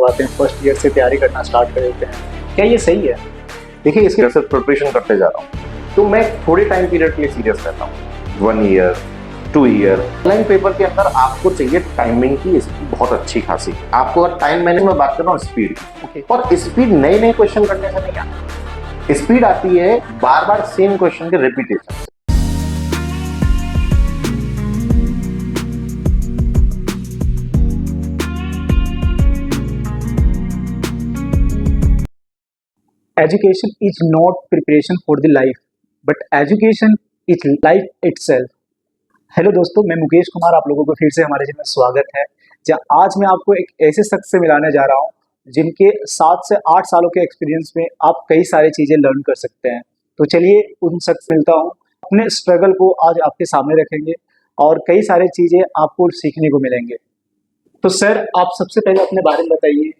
करवाते हैं, first year से तैयारी करना स्टार्ट कर देते हैं, क्या ये सही है? देखिए, इसकी सिर्फ प्रिपरेशन करते जा रहा हूँ तो मैं थोड़े टाइम पीरियड के लिए सीरियस रहता हूँ। 1 ईयर 2 ईयर ऑनलाइन पेपर के अंदर आपको चाहिए टाइमिंग की इसकी बहुत अच्छी खासी। आपको अगर टाइम मैनेजमेंट में बात कर रहा हूँ स्पीड की, और स्पीड नए नए क्वेश्चन करने से नहीं आती, स्पीड आती है बार बार सेम क्वेश्चन के repetition. Education is not preparation for the life but education is life itself. Hello दोस्तों, मैं मुकेश कुमार, आप लोगों को फिर से हमारे चैनल में स्वागत है, जहां आज मैं आपको एक ऐसे शख्स से मिलाने जा रहा हूं जिनके 7 से 8 सालों के एक्सपीरियंस में आप कई सारी चीज़ें लर्न कर सकते हैं। तो चलिए उन शख्स से मिलता हूँ, अपने स्ट्रगल को आज आपके सामने रखेंगे और कई सारी चीज़ें आपको सीखने को मिलेंगे। तो सर, आप सबसे पहले अपने बारे में बताइए।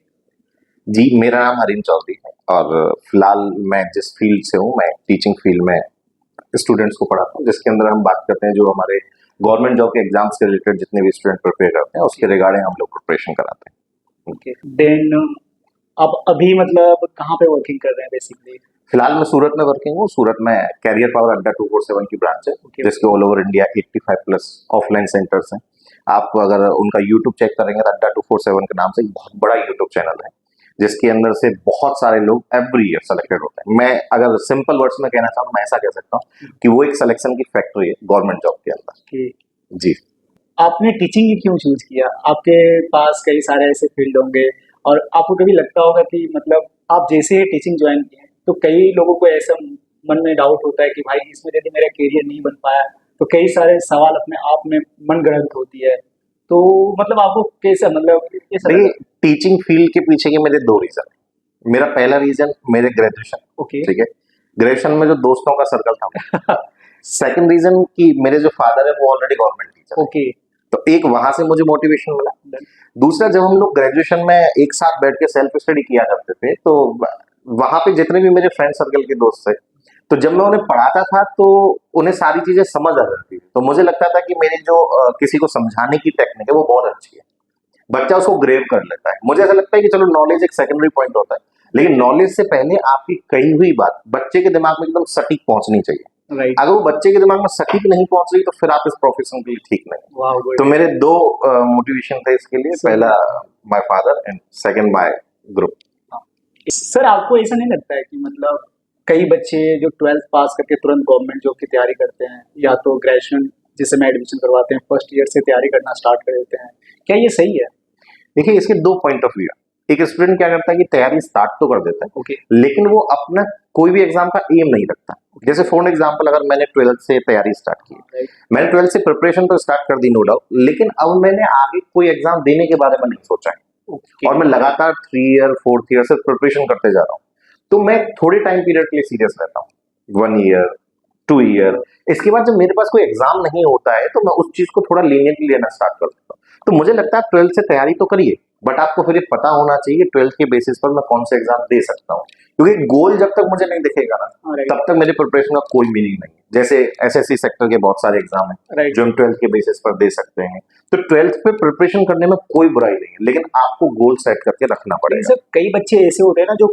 जी, मेरा नाम हरीन चौधरी है और फिलहाल मैं जिस फील्ड से हूँ, मैं टीचिंग फील्ड में स्टूडेंट्स को पढ़ाता हूँ, जिसके अंदर हम बात करते हैं जो हमारे गवर्नमेंट जॉब के एग्जाम्स के रिलेटेड जितने भी स्टूडेंट प्रिपेयर करते हैं उसके रिगार्डिंग हम लोग प्रिपरेशन कराते हैं। ओके, देन आप अभी मतलब कहाँ पे वर्किंग कर रहे हैं बेसिकली? फिलहाल मैं सूरत में वर्किंग हूँ। सूरत में कैरियर पावर अड्डा 247 की ब्रांच है, जिसके all over India 85+ offline centres हैं। आप अगर उनका यूट्यूब चेक करेंगे तो अड्डा 247 के नाम से एक बहुत बड़ा यूट्यूब चैनल है, जिसके अंदर से बहुत सारे लोग एवरी ईयर सेलेक्टेड होते हैं। मैं अगर सिंपल वर्ड्स में कहना चाहूँ, मैं ऐसा कह सकता हूँ कि वो एक सिलेक्शन की फैक्ट्री है गवर्नमेंट जॉब के अंदर। जी, आपने टीचिंग ही क्यों चूज किया? आपके पास कई सारे ऐसे फील्ड होंगे और आपको कभी लगता होगा कि मतलब आप जैसे ही टीचिंग ज्वाइन किए तो कई लोगों को ऐसा मन में डाउट होता है कि भाई इसमें यदि मेरा करियर नहीं बन पाया तो कई सारे सवाल अपने आप में मन गढ़ंत होती है। तो मतलब आपको कैसा मतलब कैसा देखिए, लगा? टीचिंग फील्ड के पीछे के मेरे 2 रीजन है। मेरा पहला रीजन मेरे ग्रेजुएशन, ओके। ठीक है, ग्रेजुएशन में जो दोस्तों का सर्कल था। सेकंड रीजन कि मेरे जो फादर है वो ऑलरेडी गवर्नमेंट टीचर, ओके, तो एक वहां से मुझे मोटिवेशन मिला। दूसरा, जब हम लोग ग्रेजुएशन में एक साथ बैठ के सेल्फ स्टडी किया करते थे तो वहां पे जितने भी मेरे फ्रेंड सर्कल के दोस्त थे, तो जब मैं उन्हें पढ़ाता था तो उन्हें सारी चीजें समझ आ जाती थी। तो मुझे लगता था कि मेरी जो किसी को समझाने की टेक्निक है वो बहुत अच्छी है, बच्चा उसको ग्रेव कर लेता है। मुझे ऐसा लगता है कि चलो नॉलेज एक सेकेंडरी पॉइंट होता है, लेकिन नॉलेज से पहले आपकी कही हुई बात बच्चे के दिमाग में एकदम सटीक पहुंचनी चाहिए। राइट। अगर वो बच्चे के दिमाग में सटीक नहीं पहुंच रही तो फिर आप इस प्रोफेशन के लिए ठीक नहीं। वाह, तो मेरे 2 मोटिवेशन थे इसके लिए, पहला my father and second my group. Sir, आपको ऐसा नहीं लगता है कि मतलब कई बच्चे जो 12th पास करके तुरंत गवर्नमेंट जॉब की तैयारी करते हैं या तो ग्रेजुएशन जिससे में एडमिशन करवाते हैं फर्स्ट ईयर से तैयारी करना स्टार्ट कर देते हैं, क्या ये सही है? देखिए, इसके 2 पॉइंट ऑफ व्यू है। एक स्टूडेंट क्या करता है कि तैयारी स्टार्ट तो कर देता है, ओके, लेकिन वो अपना कोई भी एग्जाम का एम नहीं रखता। जैसे फॉर एग्जांपल, अगर मैंने 12th से तैयारी स्टार्ट की, मैंने 12th से प्रिपरेशन तो स्टार्ट कर दी, नो डाउट, लेकिन अब मैंने आगे कोई एग्जाम देने के बारे में नहीं सोचा है। और मैं लगातार 3 ईयर 4th ईयर से प्रिपरेशन करते जा रहा हूँ, तो मैं थोड़े टाइम पीरियड के लिए सीरियस रहता हूँ। 1 ईयर 2 ईयर, इसके बाद जब मेरे पास कोई एग्जाम नहीं होता है तो मैं उस चीज को थोड़ा लीनियंटली लेना स्टार्ट कर देता हूँ। तो मुझे लगता है 12th से तैयारी तो करिए, बट आपको फिर ये पता होना चाहिए 12th के बेसिस पर मैं कौन से एग्जाम दे सकता हूँ, क्योंकि गोल जब तक मुझे नहीं दिखेगा ना तब तक मेरे प्रिपरेशन का कोई मीनिंग नहीं है। जैसे एसएससी सेक्टर के बहुत सारे एग्जाम हैं जो हम 12th के बेसिस पर दे सकते हैं, तो 12th पे प्रिपरेशन करने में कोई बुराई नहीं है, लेकिन आपको गोल सेट करके रखना पड़ेगा। सर, कई बच्चे ऐसे होते हैं ना जो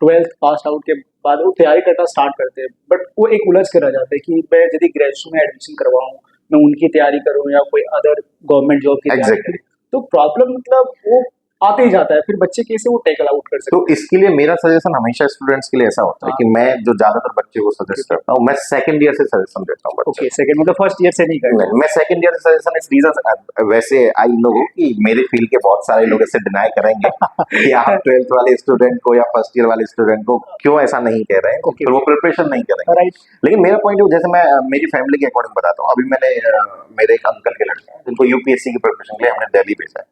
12th पास आउट के बाद वो तैयारी करना स्टार्ट करते हैं, बट वो एक उलझ कर रह जाते हैं कि मैं यदि ग्रेजुएशन में एडमिशन करवाऊं, मैं उनकी तैयारी करूं या कोई अदर गवर्नमेंट जॉब की तैयारी करूं, तो प्रॉब्लम मतलब वो आते ही जाता है, फिर बच्चे कैसे वो टैकल आउट कर सकते हैं? तो इसके लिए मेरा सजेशन हमेशा स्टूडेंट्स के लिए ऐसा होता है कि मैं जो ज्यादातर बच्चे को सजेस्ट करता हूँ, मैं सेकंड ईयर से सजेशन देता हूँ। ओके, सेकंड मतलब फर्स्ट ईयर से नहीं करना। मैं सेकंड ईयर से सजेशन इस रीजन, वैसे आई नो कि मेरे फील्ड के बहुत सारे लोग इससे डिनाई करेंगे कि आप 12th वाले स्टूडेंट को या फर्स्ट ईयर वाले स्टूडेंट को क्यों ऐसा नहीं कह रहे हैं, फिर वो प्रिपरेशन नहीं करेंगे। राइट। लेकिन मेरा पॉइंट जैसे मैं मेरी फैमिली के अकॉर्डिंग बताता हूँ, अभी मैंने मेरे एक अंकल के लड़के हैं जिनको यूपीएससी की प्रिपरेशन के लिए हमने दिल्ली भेजा है।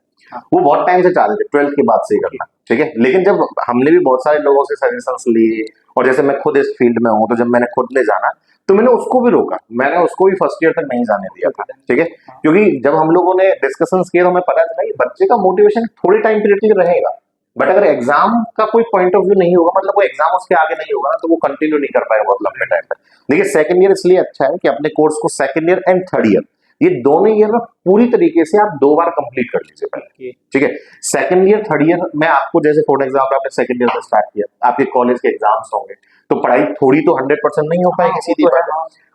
वो बहुत टाइम से चाह रहे थे 12th के बाद से ही करना, ठीक है, लेकिन जब हमने भी बहुत सारे लोगों से सजेशंस लिए और जैसे मैं खुद इस फील्ड में हूँ, तो जब मैंने खुद ले जाना तो मैंने उसको भी रोका, मैंने उसको भी फर्स्ट ईयर तक नहीं जाने दिया था, ठीक है, क्योंकि जब हम लोगों ने डिस्कशंस किए तो हमें पता चला कि बच्चे का मोटिवेशन थोड़े टाइम पीरियड के लिए रहेगा, बट अगर एग्जाम का कोई पॉइंट ऑफ व्यू नहीं होगा, मतलब वो एग्जाम उसके आगे नहीं होगा ना, तो वो कंटिन्यू नहीं कर पाएगा बहुत लंबे टाइम तक। देखिए, सेकंड ईयर इसलिए अच्छा है कि अपने कोर्स को second year and third year ये दोनों ईयर में पूरी तरीके से आप 2 बार कंप्लीट कर लीजिए पहले, ठीक है। सेकंड ईयर थर्ड ईयर में आपको, जैसे फॉर एग्जाम्पल आपने सेकंड ईयर में स्टार्ट किया, आपके कॉलेज के एग्जाम्स होंगे, तो पढ़ाई थोड़ी तो 100% नहीं हो पाएगी, सीधी बात है।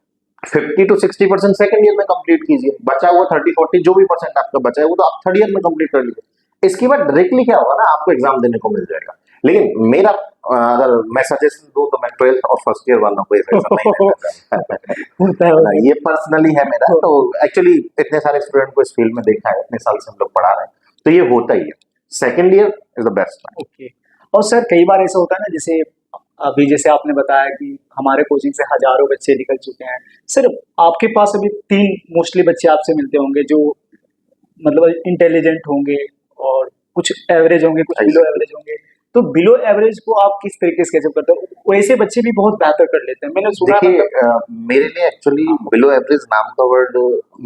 50 to 60% सेकंड ईयर में कंप्लीट कीजिए, बचा हुआ 30-40 जो भी परसेंट आपका बचा है वो तो आप थर्ड ईयर में कंप्लीट कर लीजिए। इसके बाद डायरेक्टली क्या होगा ना, आपको एग्जाम देने को मिल जाएगा। लेकिन मेरा अगर मैं सजेशन दूं तो मैं 12th और फर्स्ट ईयर वालों को ये सजेशन नहीं देता है। ये पर्सनली है मेरा, तो एक्चुअली इतने सारे स्टूडेंट को इस फील्ड में देखा है, इतने साल से हम लोग पढ़ा रहे हैं, तो ये होता ही है। Second year is the best time. Okay. और सर कई बार ऐसा होता है ना, जैसे अभी जैसे आपने बताया कि हमारे कोचिंग से हजारों बच्चे निकल चुके हैं, सर आपके पास अभी 3 मोस्टली बच्चे आपसे मिलते होंगे जो मतलब इंटेलिजेंट होंगे और कुछ एवरेज होंगे, कुछ बिलो एवरेज होंगे। तो बिलो एवरेज को आप किस तरीके से कैचअप करते हो? वैसे बच्चे भी बहुत बेहतर कर लेते हैं, मैंने सुना। देखिए मेरे लिए एक्चुअली बिलो एवरेज नाम का वर्ड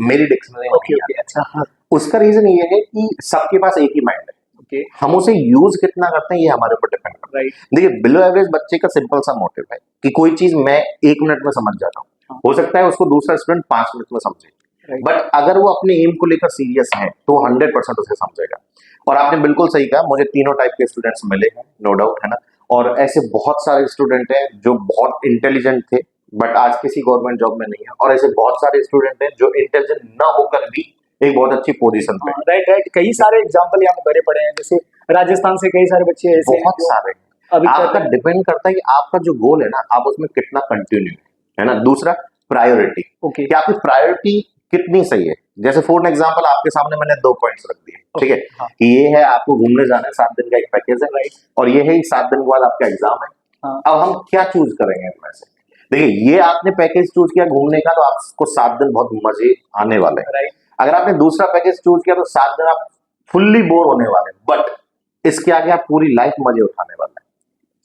मेरी डिक्शनरी में नहीं आता। अच्छा, हाँ, उसका रीजन ये है कि सबके पास एक ही माइंड है, ओके, हम उसे यूज कितना करते हैं ये हमारे ऊपर डिपेंड करता है। राइट, देखिए बिलो एवरेज बच्चे का सिंपल सा मोटिव है कि कोई चीज मैं 1 मिनट में समझ जाता हूँ, हाँ। हो सकता है उसको दूसरा स्टूडेंट 5 मिनट में समझे, राइट, बट अगर वो अपने एम को लेकर सीरियस है तो 100% उसे समझेगा। और आपने बिल्कुल सही कहा, मुझे तीनों टाइप के स्टूडेंट्स मिले हैं, नो डाउट, है ना। और ऐसे बहुत सारे स्टूडेंट हैं जो बहुत इंटेलिजेंट थे बट आज किसी गवर्नमेंट जॉब में नहीं है, और ऐसे बहुत सारे स्टूडेंट हैं जो इंटेलिजेंट न होकर भी एक बहुत अच्छी पोजीशन पे। Right, right. कई सारे एग्जांपल यहाँ पे भरे पड़े हैं, जैसे राजस्थान से कई सारे बच्चे ऐसे हैं बहुत जो सारे अभी आपका डिपेंड करता है कि आपका जो गोल है ना, आप उसमें कितना कंटिन्यू है ना। दूसरा प्रायोरिटी, ओके, कि आपकी प्रायोरिटी कितनी सही है। जैसे फॉर एग्जांपल आपके सामने मैंने 2 पॉइंट्स रख दिए, ठीक है, हाँ, कि ये है आपको घूमने जाना है, 7 दिन का एक पैकेज है, राइट, और ये है 7 दिन के बाद आपका एग्जाम है। हाँ, अब हम क्या चूज करेंगे इनमें से? देखिए ये आपने पैकेज चूज किया घूमने का, तो आपको 7 दिन बहुत मजे आने वाले हैं। राइट, अगर आपने दूसरा पैकेज चूज किया तो 7 दिन आप फुल्ली बोर होने वाले हैं, बट इसके आगे आप पूरी लाइफ मजे उठाने वाले हैं।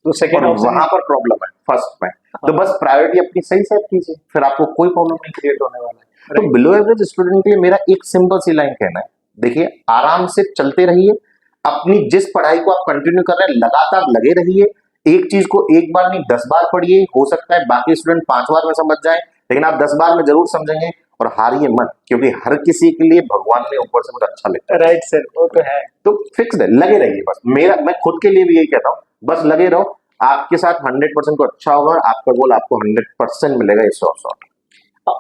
तो सेकंड और ऑप्शन वहां पर प्रॉब्लम है फर्स्ट में, तो बस प्रायोरिटी अपनी सही सेट कीजिए, फिर आपको कोई प्रॉब्लम नहीं क्रिएट होने वाला है। तो Right. बिलो एवरेज स्टूडेंट के लिए मेरा एक सिंपल सी लाइन कहना है, देखिए आराम से चलते रहिए, अपनी जिस पढ़ाई को आप कंटिन्यू कर रहे हैं लगातार लगे रहिए, एक चीज को एक बार नहीं 10 बार पढ़िए, हो सकता है बाकी स्टूडेंट 5 बार में समझ जाए, लेकिन आप 10 बार में जरूर समझेंगे। और हारिए मत, क्योंकि हर किसी के लिए भगवान ने ऊपर से कुछ अच्छा लिखा है। राइट सर, वो तो है। तो फिक्स है, लगे रहिए बस। मैं खुद के लिए भी यही कहता हूँ, बस लगे रहो, आपके साथ 100% को अच्छा होगा, और आपका गोल आपको 100% मिलेगा, ये 100।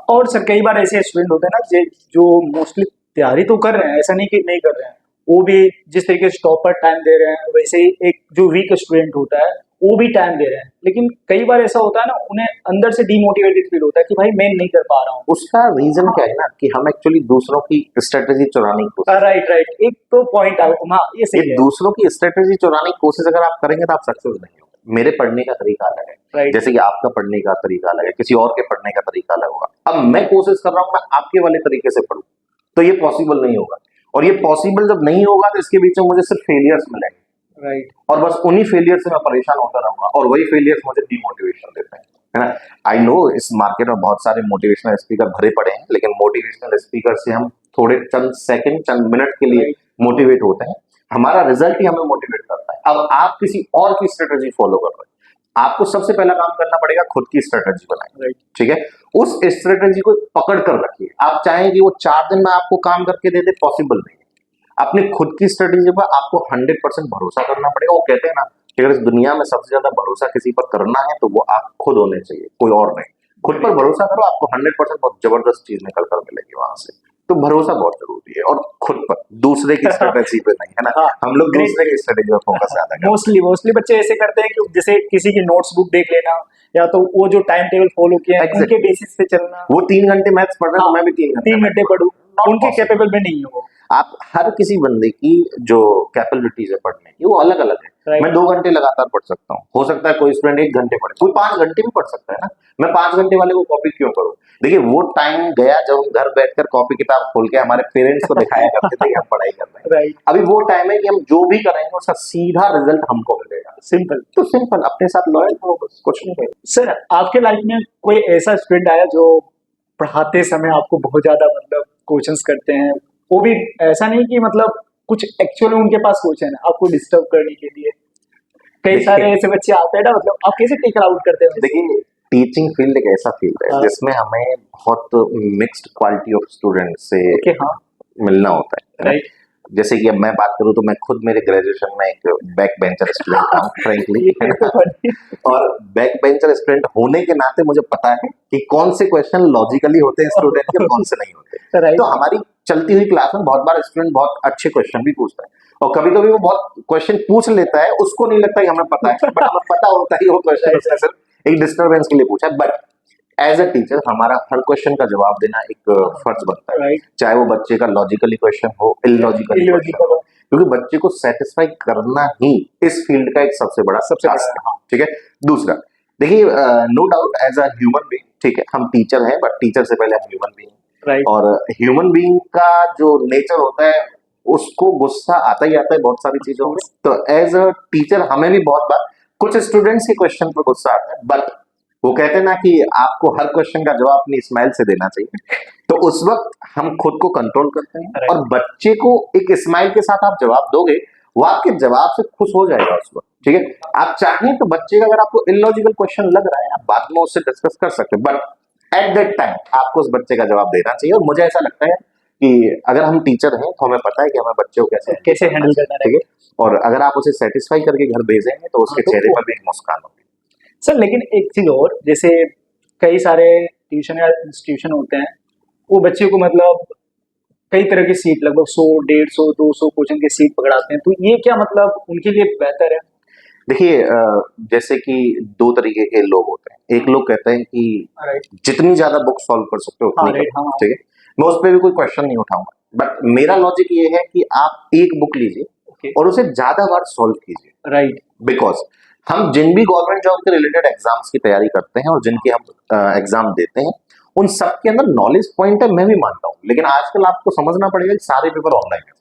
और सर कई बार ऐसे स्टूडेंट होते हैं ना जो मोस्टली तैयारी तो कर रहे हैं, ऐसा नहीं कि नहीं कर रहे हैं, वो भी जिस तरीके से टॉपर टाइम दे रहे हैं, वैसे ही एक जो वीक स्टूडेंट होता है वो भी टाइम दे रहे हैं, लेकिन कई बार ऐसा होता है ना, उन्हें अंदर से डीमोटिवेटेड फील होता है कि भाई मैं नहीं कर पा रहा हूँ। उसका रीजन क्या है ना, कि हम एक्चुअली दूसरों की स्ट्रेटेजी चुराने की कोशिश, राइट, राइट, एक तो पॉइंट हाँ ये सही है। दूसरों की स्ट्रेटेजी चुराने की कोशिश अगर आप करेंगे तो आप सक्सेस नहीं होंगे। मेरे पढ़ने का तरीका अलग है, Right. जैसे कि आपका पढ़ने का तरीका अलग है, किसी और के पढ़ने का तरीका अलग होगा। अब मैं कोशिश कर रहा हूँ मैं आपके वाले तरीके से पढ़ूं, तो ये पॉसिबल नहीं होगा, और ये पॉसिबल जब नहीं होगा तो इसके बीच में मुझे सिर्फ फेलियर्स मिलेंगे, राइट, और बस उन्हीं फेलियर से मैं परेशान होता रहूंगा, और वही फेलियर्स मुझे डिमोटिवेशन देते हैं, है ना। आई नो इस मार्केट में बहुत सारे मोटिवेशनल स्पीकर भरे पड़े हैं, लेकिन मोटिवेशनल स्पीकर से हम थोड़े चंद सेकंड चंद मिनट के लिए मोटिवेट होते हैं, हमारा रिजल्ट ही हमें मोटिवेट करता है। अब आप किसी और की स्ट्रेटेजी फॉलो कर रहे हैं, आपको सबसे पहला काम करना पड़ेगा खुद की स्ट्रेटेजी बनाए, राइट, ठीक है। उस स्ट्रेटेजी को पकड़ कर रखिए। आप चाहें कि वो 4 दिन में आपको काम करके दे दे, पॉसिबल नहीं है। अपनी खुद की स्ट्रेटेजी पर आपको 100% भरोसा करना पड़ेगा। वो कहते हैं ना कि अगर इस दुनिया में सबसे ज्यादा भरोसा किसी पर करना है तो वो आप खुद होने चाहिए, कोई और नहीं। खुद पर भरोसा करो, आपको 100% बहुत जबरदस्त चीज निकल कर मिलेगी वहां से। तो भरोसा बहुत जरूरी है, और खुद पर, दूसरे की स्ट्रेटेजी पे नहीं, है ना। हाँ, हम लोग दूसरे की स्ट्रेटेजी पर फोकस ज्यादा करते मोस्टली बच्चे ऐसे करते हैं कि जैसे किसी की नोट्स बुक देख लेना, या तो वो जो टाइम टेबल फॉलो किया है Exactly. उनके बेसिस पे चलना। हैं। वो 3 घंटे मैथ्स पढ़ रहे हैं, तो मैं भी 3 घंटे पढ़ूं, उनके possible. कैपेबल में नहीं है वो। आप हर किसी बंदे की जो कैपेबिलिटीज है पढ़ने की वो अलग अलग है। Right. मैं 2 घंटे लगातार पढ़ सकता हूँ, हो सकता है कोई स्टूडेंट 1 घंटे पढ़े, कोई 5 घंटे भी पढ़ सकता है ना। मैं 5 घंटे वाले को कॉपी क्यों करूँ? देखिए वो टाइम गया जब हम घर बैठकर कॉपी किताब खोल के हमारे पेरेंट्स को दिखाया करते थे कि हम पढ़ाई कर रहे हैं। राइट, अभी वो टाइम है कि हम जो भी करेंगे उसका सीधा रिजल्ट हमको मिलेगा। सिंपल। तो सिंपल, अपने साथ लॉयल हो, बस कुछ नहीं है। सर आपके लाइफ में कोई ऐसा स्टूडेंट आया जो पढ़ाते समय आपको बहुत ज्यादा मतलब क्वेश्चंस करते हैं, वो भी ऐसा नहीं कि मतलब कुछ एक्चुअली उनके पास क्वेश्चन है आपको डिस्टर्ब करने के लिए? कई सारे ऐसे बच्चे आते हैं ना, मतलब आप कैसे टेक आउट करते हैं? देखिए टीचिंग फील्ड एक ऐसा फील्ड है हाँ। जिसमें हमें बहुत मिक्स्ड क्वालिटी ऑफ स्टूडेंट से ओके हाँ मिलना होता है ना? राइट जैसे कि अब मैं बात करूं तो मैं खुद मेरे ग्रेजुएशन में एक बैक बेंचर स्टूडेंट था फ्रेंकली, है ये ना? तो funny है। और बैक बेंचर स्टूडेंट होने के नाते मुझे पता है कि कौन से क्वेश्चन लॉजिकली होते हैं स्टूडेंट के और कौन से नहीं होते। राइट तो हमारी चलती हुई क्लास में बहुत बार स्टूडेंट बहुत अच्छे क्वेश्चन भी पूछता है और कभी कभी वो बहुत क्वेश्चन पूछ लेता है, उसको नहीं लगता कि हमें पता है, बट हमें पता होता है कि वो क्वेश्चन उसने सिर्फ एक डिस्टर्बेंस के लिए पूछा है। बट एज अ टीचर हमारा हर क्वेश्चन का जवाब देना एक फर्ज बनता है, राइट चाहे वो बच्चे का लॉजिकली क्वेश्चन हो, इलॉजिकली क्वेश्चन हो, क्योंकि बच्चे को सेटिस्फाई करना ही इस फील्ड का एक सबसे बड़ा सबसे बड़ा टास्क है। हाँ ठीक है। दूसरा, देखिए, no doubt as a human being, ठीक है, हम टीचर हैं बट टीचर से पहले हम ह्यूमन बीइंग, राइट और ह्यूमन बीइंग का जो नेचर होता है उसको गुस्सा आता ही आता है बहुत सारी चीजों में। तो एज अ टीचर हमें भी बहुत बार कुछ स्टूडेंट्स के क्वेश्चन पर गुस्सा आता है, बट वो कहते हैं ना कि आपको हर क्वेश्चन का जवाब अपनी स्माइल से देना चाहिए। तो उस वक्त हम खुद को कंट्रोल करते हैं Right. और बच्चे को एक स्माइल के साथ आप जवाब दोगे, वो आपके जवाब से खुश हो जाएगा उस वक्त। ठीक है। आप चाहें तो बच्चे का अगर आपको इलॉजिकल क्वेश्चन लग रहा है आप बाद में उससे डिस्कस कर सकते हैं, बट एट दैट टाइम आपको उस बच्चे का जवाब देना चाहिए। और मुझे ऐसा लगता है कि अगर हम टीचर हैं तो हमें पता है कि हमें बच्चे को कैसे हैंडल करना ठीक है। और अगर आप उसे सेटिस्फाई करके घर भेजेंगे तो उसके तो चेहरे पर भी एक मुस्कान होगी। सर लेकिन एक चीज और, जैसे कई सारे ट्यूशन या इंस्टीट्यूशन होते हैं, वो बच्चे को मतलब कई तरह की सीट, लगभग 100 150 200 कोचिंग की सीट पकड़ाते हैं, तो ये क्या मतलब उनके लिए बेहतर है? देखिए, जैसे कि दो तरीके के लोग होते हैं। एक लोग कहते हैं कि राइट जितनी ज्यादा बुक सॉल्व कर सकते हो हाँ उतनी राइट करो। हाँ ठीक है। मैं उस पर भी कोई क्वेश्चन नहीं उठाऊंगा, बट मेरा लॉजिक ये है कि आप एक बुक लीजिए ओके और उसे ज्यादा बार सॉल्व कीजिए। राइट बिकॉज हम जिन भी गवर्नमेंट जॉब के रिलेटेड एग्जाम्स की तैयारी करते हैं और जिनके हम एग्जाम देते हैं, उन सब के अंदर नॉलेज पॉइंट है, मैं भी मानता हूँ, लेकिन आजकल आपको समझना पड़ेगा कि सारे पेपर ऑनलाइन है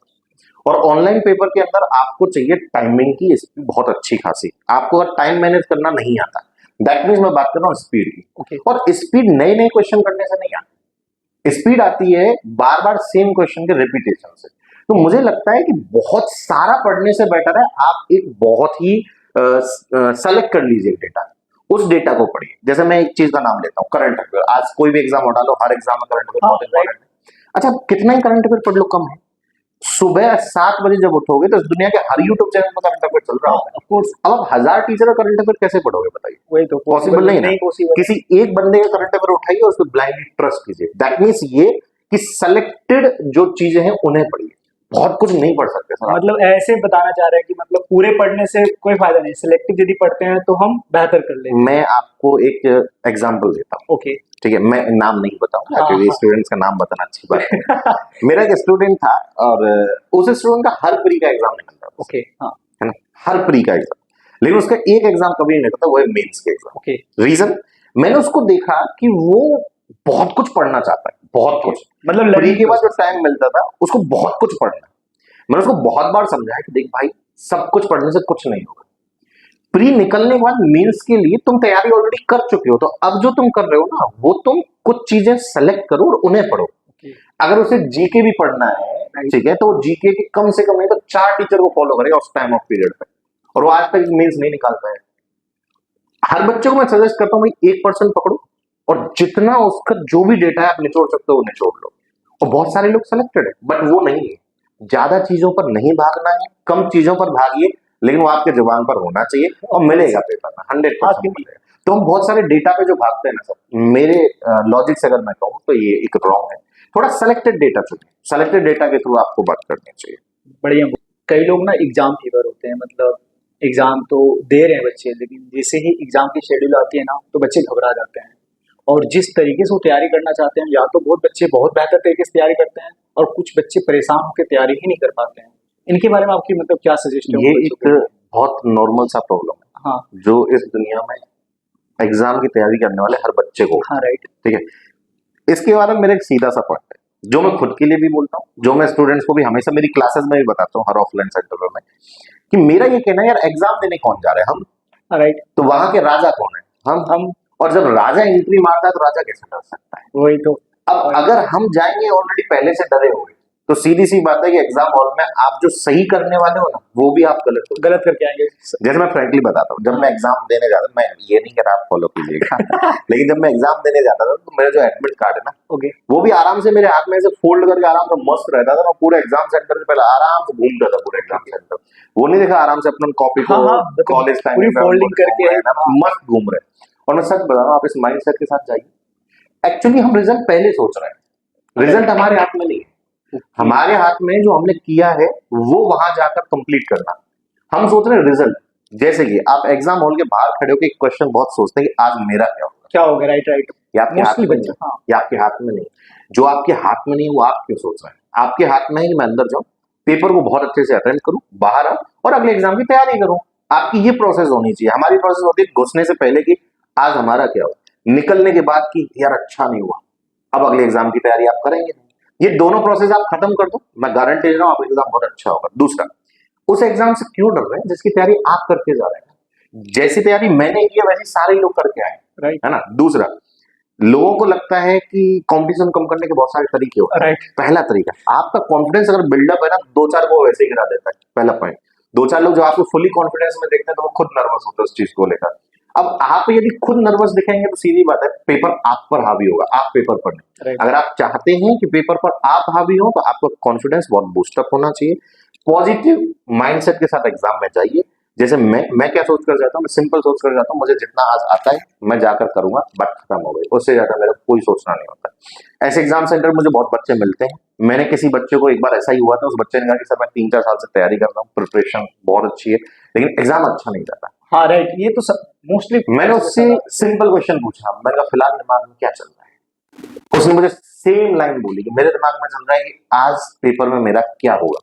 और ऑनलाइन पेपर के अंदर आपको चाहिए टाइमिंग की स्पीड बहुत अच्छी खासी। आपको अगर टाइम मैनेज करना नहीं आता, दैट मीन्स मैं बात कर रहा हूँ स्पीड की, ओके और स्पीड नए नए क्वेश्चन करने से नहीं आती, स्पीड आती है बार बार सेम क्वेश्चन के रिपीटेशन से। तो मुझे लगता है कि बहुत सारा पढ़ने से बेटर है आप एक बहुत ही सेलेक्ट कर लीजिए डेटा, उस डेटा को पढ़िए। जैसे मैं एक चीज का नाम लेता हूँ, करंट अफेयर। आज कोई भी एग्जाम उठा लो, हर एग्जाम में करंट अफेयर हाँ, बहुत इंपॉर्टेंट है। अच्छा, कितना ही करंट अफेयर पढ़ लो कम है। सुबह 7 बजे जब उठोगे तो इस दुनिया के हर यूट्यूब चैनल पर करंट अफेयर चल रहा होता है। ऑफ कोर्स अब आप 1000 टीचर का करंट अफेयर कैसे पढ़ोगे बताइए? वही तो पॉसिबल नहीं ना। पॉसिबल किसी एक बंदे का करंट अफेयर उठाइए और उस पर ब्लाइंडली ट्रस्ट कीजिए। दैट मीन्स ये कि सेलेक्टेड जो चीजें हैं उन्हें पढ़िए, बहुत कुछ नहीं पढ़ सकते सर आप। मतलब ऐसे बताना चाह रहे हैं कि मतलब पूरे पढ़ने से कोई फायदा नहीं, सिलेक्टिव यदि पढ़ते हैं तो हम बेहतर कर लेंगे। मैं आपको एक एग्जांपल देता हूँ, ओके ठीक है। मैं नाम नहीं बताऊंगा हाँ, क्योंकि हाँ। स्टूडेंट्स का नाम बताना अच्छी बात है। मेरा एक स्टूडेंट था और उस स्टूडेंट का हर प्री का एग्जाम निकलता था, ओके हाँ है ना, हर प्री का एग्जाम, लेकिन उसका एक एग्जाम कभी नहीं निकलता, वो है मेंस के एग्जाम। ओके रीजन, मैंने उसको देखा कि वो बहुत कुछ पढ़ना चाहता है, बहुत कुछ। मतलब प्री learning के बाद जो process। टाइम मिलता था उसको बहुत कुछ पढ़ना। मैंने उसको बहुत बार समझाया कि देख भाई, सब कुछ पढ़ने से कुछ नहीं होगा। प्री निकलने के बाद मेंस के लिए तुम तैयारी ऑलरेडी कर चुके हो, तो अब जो तुम कर रहे हो ना, वो तुम कुछ चीजें सेलेक्ट करो और उन्हें पढ़ो। ओके अगर उसे जीके भी पढ़ना है, ठीक है, तो जीके के कम से कम नहीं तो 4 टीचर को फॉलो करेगा उस टाइम ऑफ पीरियड पे, और वो आज तक मेंस नहीं निकाल पाए। हर बच्चे को मैं सजेस्ट करता हूँ भाई 1% पकड़ो और जितना उसका जो भी डेटा है आप निचोड़ सकते हो वो निचोड़ लो। और बहुत सारे लोग सिलेक्टेड है, बट वो नहीं है। ज्यादा चीजों पर नहीं भागना है, कम चीजों पर भागिए, लेकिन वो आपके जुबान पर होना चाहिए और मिलेगा पेपर में 100% मिलेगा। तो हम बहुत सारे डेटा पे जो भागते हैं ना सर, मेरे लॉजिक से अगर मैं कहूँ तो ये एक रॉन्ग है। थोड़ा सेलेक्टेड डेटा चुनिए, सेलेक्टेड डेटा के थ्रू आपको बात करनी चाहिए। बढ़िया। कई लोग ना एग्जाम फीवर होते हैं, मतलब एग्जाम तो दे रहे हैं बच्चे, लेकिन जैसे ही एग्जाम की शेड्यूल आती है ना तो बच्चे घबरा जाते हैं, और जिस तरीके से वो तैयारी करना चाहते हैं, या तो बहुत बच्चे बहुत बेहतर तरीके से तैयारी करते हैं और कुछ बच्चे परेशान होकर तैयारी ही नहीं कर पाते हैं। इनके बारे में आपकी मतलब क्या सजेस्ट है ये उन बच्चों एक को? बहुत नॉर्मल सा प्रॉब्लम है हाँ जो इस दुनिया में एग्जाम की तैयारी करने वाले हर बच्चे को, हाँ राइट ठीक है। इसके बारे में मेरा एक सीधा सा पॉइंट है जो मैं खुद के लिए भी बोलता हूँ, जो मैं स्टूडेंट्स को भी हमेशा मेरी क्लासेस में भी बताता हूँ, हर ऑफलाइन सेंटर में, कि मेरा ये कहना है यार, एग्जाम देने कौन जा रहे हैं? हम। राइट तो वहां के राजा कौन है? हम। और जब राजा एंट्री मारता है तो राजा कैसे डर सकता है? वही तो। अब अगर हम जाएंगे ऑलरेडी पहले से डरे हुए, तो सीधी सी बात है कि एग्जाम हॉल में आप जो सही करने वाले हो ना, वो भी आप गलत हो। गलत करके आएंगे। जैसे मैं फ्रैंकली बताता हूँ, जब मैं एग्जाम देने जाता हूँ, मैं ये नहीं कह रहा आप फॉलो कीजिएगा लेकिन जब मैं एग्जाम देने जाता था तो मेरा जो एडमिट कार्ड है ना, ओके, वो भी आराम से मेरे हाथ में ऐसे फोल्ड करके आराम से मस्त रहता था। मैं पूरे एग्जाम सेंटर से पहले आराम से घूमता था पूरे एग्जाम सेंटर। वो नहीं देखा आराम से अपना कॉपी को हाँ हाँ, कॉलेज टाइम पूरी फोल्डिंग करके मस्त घूम रहे। और मैं सच बता रहा हूँ, आप इस माइंड सेट के साथ जाइए। एक्चुअली हम रिजल्ट पहले सोच रहे हैं, रिजल्ट हमारे हाथ में नहीं है। हमारे हाथ में जो हमने किया है वो वहां जाकर कंप्लीट करना। हम सोच रहे हैं रिजल्ट। जैसे कि आप एग्जाम हॉल के बाहर खड़े होकर एक क्वेश्चन बहुत सोचते हैं कि आज मेरा क्या होगा, क्या हो गया, राइट राइट, ये आपके हाथ मोस्टली में बच्चे, नहीं, हाँ ये आपके हाथ में नहीं। जो आपके हाथ में नहीं वो आप क्यों सोच रहे हैं? आपके हाथ में है कि मैं अंदर जाऊं, पेपर को बहुत अच्छे से अटेंड करूं, बाहर आऊं और अगले एग्जाम की तैयारी करूं। आपकी ये प्रोसेस होनी चाहिए। हमारी प्रोसेस होती है घुसने से पहले कि आज हमारा क्या हुआ, निकलने के बाद कि यार अच्छा नहीं हुआ, अब अगले एग्जाम की तैयारी आप करेंगे। ये दोनों प्रोसेस आप खत्म कर दो, मैं गारंटी दे रहा हूं आपका एग्जाम बहुत अच्छा होगा। दूसरा, उस एग्जाम से क्यों डर रहे हैं जिसकी तैयारी आप करके जा रहे हैं। जैसी तैयारी मैंने की है वैसी सारे लोग करके आए, राइट है ना। दूसरा, लोगों को लगता है कि कंपटीशन कम करने के बहुत सारे तरीके होते हैं। राइट, पहला तरीका, आपका कॉन्फिडेंस अगर बिल्डअप है ना, दो चार को वैसे ही गिरा देता है। पहला पॉइंट, दो चार लोग जो आपको फुली कॉन्फिडेंस में देखते हैं तो वो खुद नर्वस होते हैं उस चीज को लेकर। अब आप यदि खुद नर्वस दिखेंगे तो सीधी बात है पेपर आप पर हावी होगा, आप पेपर पर नहीं। राइट, अगर आप चाहते हैं कि पेपर पर आप हावी हो तो आपका कॉन्फिडेंस बहुत बूस्टअप होना चाहिए। पॉजिटिव माइंडसेट के साथ एग्जाम में जाइए। जैसे मैं क्या सोच कर जाता हूँ, मैं सिंपल सोच कर जाता हूँ, मुझे जितना आज आता है मैं जाकर करूंगा, बात खत्म हो गई। उससे ज्यादा मेरा कोई सोचना नहीं होता। ऐसे एग्जाम सेंटर मुझे बहुत बच्चे मिलते हैं। मैंने किसी बच्चे को एक बार ऐसा ही हुआ था, उस बच्चे ने कहा कि सर मैं 3-4 साल से तैयारी कर रहा हूँ, प्रिपरेशन बहुत अच्छी है लेकिन एग्जाम अच्छा नहीं जाता। हाँ राइट, ये तो सब मोस्टली मैंने उससे सिंपल क्वेश्चन पूछा, मैंने कहा फिलहाल दिमाग में क्या चल रहा है। उसने मुझे सेम लाइन बोली कि मेरे दिमाग में चल रहा है कि आज पेपर में मेरा क्या होगा।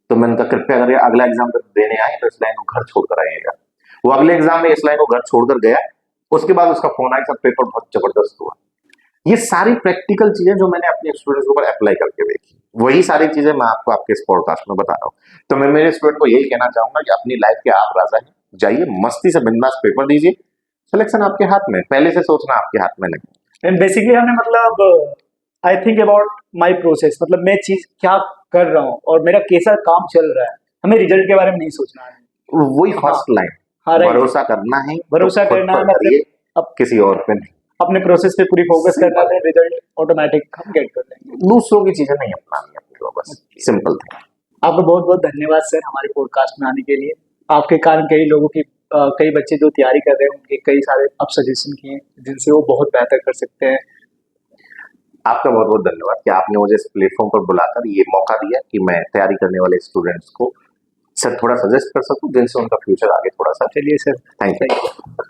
तो मैंने कहा कृपया करके अगला एग्जाम जब देने आए तो इस लाइन को घर छोड़कर आइएगा। वो अगले एग्जाम में इस लाइन को घर छोड़कर गया। उसके बाद उसका फोन आया, सब पेपर बहुत जबरदस्त हुआ। ये सारी प्रैक्टिकल चीजें जो मैंने अपने स्टूडेंट्स के ऊपर अप्लाई करके देखी, वही सारी चीजें मैं आपको आपके इस पॉडकास्ट में बता रहा हूँ। तो मैं मेरे स्टूडेंट को यही कहना चाहूंगा कि अपनी लाइफ के आप राजा हैं, जाइए मस्ती से बिंदास पेपर दीजिए। सिलेक्शन आपके हाथ में, पहले से सोचना आपके हाथ में नहीं। एंड बेसिकली हमें मतलब I think about my process, मतलब मैं चीज क्या कर रहा हूँ और मेरा कैसा काम चल रहा है, हमें रिजल्ट के बारे में नहीं सोचना है। वही फर्स्ट लाइन, हाँ राइट, भरोसा करना है भरोसा तो खुद करना पर है, मतलब करिए, किसी और पे नहीं। अपने प्रोसेस पे पूरी फोकस करना Simple. है, रिजल्ट ऑटोमेटिक हम गेट कर लेंगे। दूसरों की चीजें नहीं अपनानी अपनी को, बस सिंपल था। आपका बहुत बहुत धन्यवाद सर हमारे पॉडकास्ट में आने के लिए। आपके कारण कई लोगों की कई बच्चे जो तैयारी कर रहे हैं उनके कई सारे अब सजेशन किए जिनसे वो बहुत बेहतर कर सकते हैं। आपका बहुत बहुत धन्यवाद कि आपने मुझे इस प्लेटफॉर्म पर बुलाकर ये मौका दिया कि मैं तैयारी करने वाले स्टूडेंट्स को सर थोड़ा सजेस्ट कर सकूं जिनसे उनका फ्यूचर आगे थोड़ा सा। चलिए sir, thank you. Thank you.